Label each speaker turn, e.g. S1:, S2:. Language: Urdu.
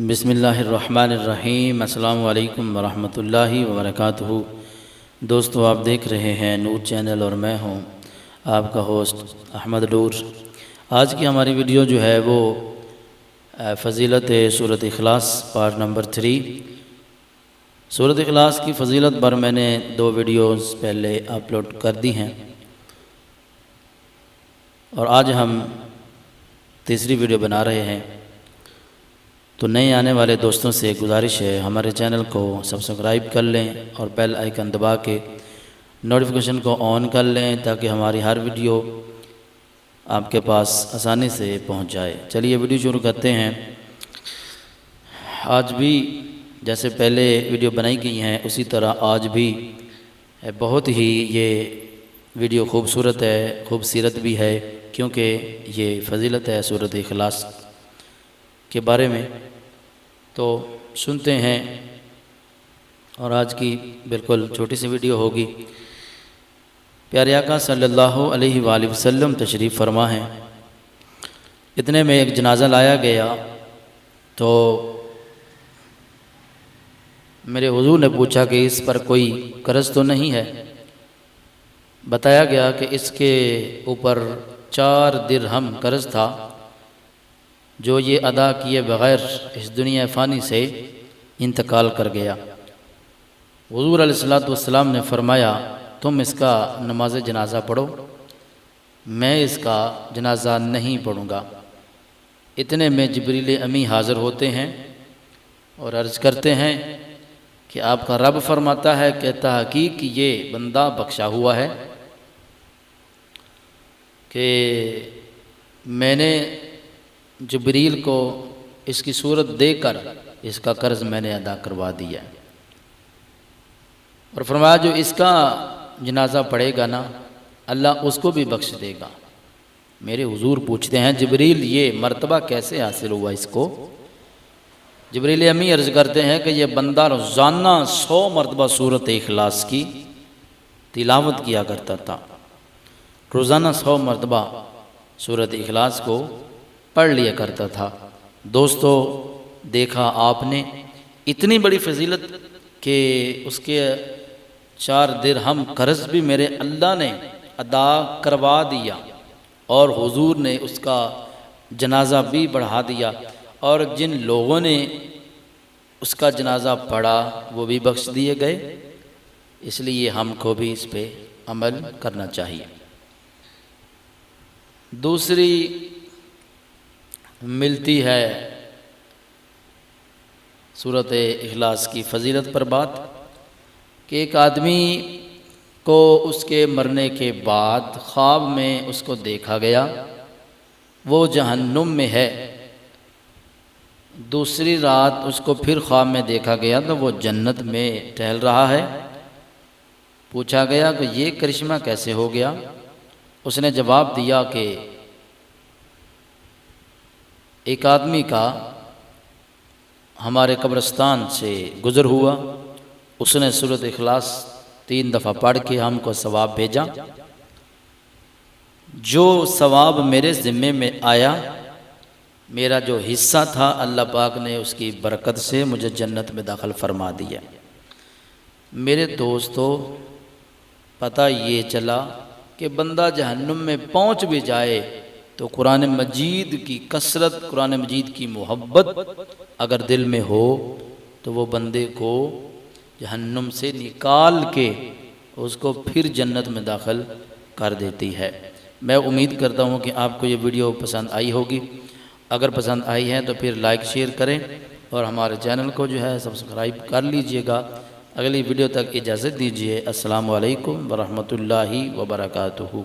S1: بسم اللہ الرحمن الرحیم۔ السلام علیکم ورحمۃ اللہ وبرکاتہ۔ دوستو، آپ دیکھ رہے ہیں نور چینل اور میں ہوں آپ کا ہوسٹ احمد نور۔ آج کی ہماری ویڈیو جو ہے وہ فضیلت سورۃ اخلاص پارٹ نمبر 3۔ سورۃ اخلاص کی فضیلت پر میں نے 2 ویڈیوز پہلے اپلوڈ کر دی ہیں اور آج ہم تیسری ویڈیو بنا رہے ہیں۔ تو نئے آنے والے دوستوں سے گزارش ہے ہمارے چینل کو سبسکرائب کر لیں اور بیل آئیکن دبا کے نوٹیفیکیشن کو آن کر لیں تاکہ ہماری ہر ویڈیو آپ کے پاس آسانی سے پہنچ جائے۔ چلیے ویڈیو شروع کرتے ہیں۔ آج بھی جیسے پہلے ویڈیو بنائی گئی ہیں اسی طرح آج بھی بہت ہی یہ ویڈیو خوبصورت ہے، خوبصورت بھی ہے، کیونکہ یہ فضیلت ہے سورۃ اخلاص کے بارے میں۔ تو سنتے ہیں، اور آج کی بالکل چھوٹی سی ویڈیو ہوگی۔ پیارے آقا صلی اللہ علیہ وآلہ وسلم تشریف فرما ہیں۔ اتنے میں ایک جنازہ لایا گیا تو میرے حضور نے پوچھا کہ اس پر کوئی قرض تو نہیں ہے؟ بتایا گیا کہ اس کے اوپر 4 درہم قرض تھا جو یہ ادا کیے بغیر اس دنیا فانی سے انتقال کر گیا۔ حضور علیہ السلام نے فرمایا تم اس کا نماز جنازہ پڑھو، میں اس کا جنازہ نہیں پڑھوں گا۔ اتنے میں جبریل امی حاضر ہوتے ہیں اور عرض کرتے ہیں کہ آپ کا رب فرماتا ہے کہ تحقیق یہ بندہ بخشا ہوا ہے کہ میں نے جبریل کو اس کی صورت دے کر اس کا قرض میں نے ادا کروا دیا، اور فرمایا جو اس کا جنازہ پڑھے گا نا اللہ اس کو بھی بخش دے گا۔ میرے حضور پوچھتے ہیں جبریل یہ مرتبہ کیسے حاصل ہوا اس کو؟ جبریل امی عرض کرتے ہیں کہ یہ بندہ روزانہ 100 مرتبہ سورۃ اخلاص کی تلاوت کیا کرتا تھا، روزانہ 100 مرتبہ سورۃ اخلاص کو پڑھ لیا کرتا تھا۔ دوستو، دیکھا آپ نے اتنی بڑی فضیلت کہ اس کے 4 درہم قرض بھی میرے اللہ نے ادا کروا دیا اور حضور نے اس کا جنازہ بھی بڑھا دیا، اور جن لوگوں نے اس کا جنازہ پڑھا وہ بھی بخش دیے گئے۔ اس لیے ہم کو بھی اس پہ عمل کرنا چاہیے۔ دوسری ملتی ہے سورۃ اخلاص کی فضیلت پر بات کہ ایک آدمی کو اس کے مرنے کے بعد خواب میں اس کو دیکھا گیا وہ جہنم میں ہے۔ دوسری رات اس کو پھر خواب میں دیکھا گیا تو وہ جنت میں ٹہل رہا ہے۔ پوچھا گیا کہ یہ کرشمہ کیسے ہو گیا؟ اس نے جواب دیا کہ ایک آدمی کا ہمارے قبرستان سے گزر ہوا، اس نے سورۃ اخلاص 3 دفعہ پڑھ کے ہم کو ثواب بھیجا، جو ثواب میرے ذمے میں آیا میرا جو حصہ تھا اللہ پاک نے اس کی برکت سے مجھے جنت میں داخل فرما دیا۔ میرے دوستو، پتہ یہ چلا کہ بندہ جہنم میں پہنچ بھی جائے تو قرآن مجید کی کثرت، قرآن مجید کی محبت اگر دل میں ہو تو وہ بندے کو جہنم سے نکال کے اس کو پھر جنت میں داخل کر دیتی ہے۔ میں امید کرتا ہوں کہ آپ کو یہ ویڈیو پسند آئی ہوگی۔ اگر پسند آئی ہے تو پھر لائک شیئر کریں اور ہمارے چینل کو جو ہے سبسکرائب کر لیجئے گا۔ اگلی ویڈیو تک اجازت دیجیے۔ السلام علیکم ورحمۃ اللہ وبرکاتہ۔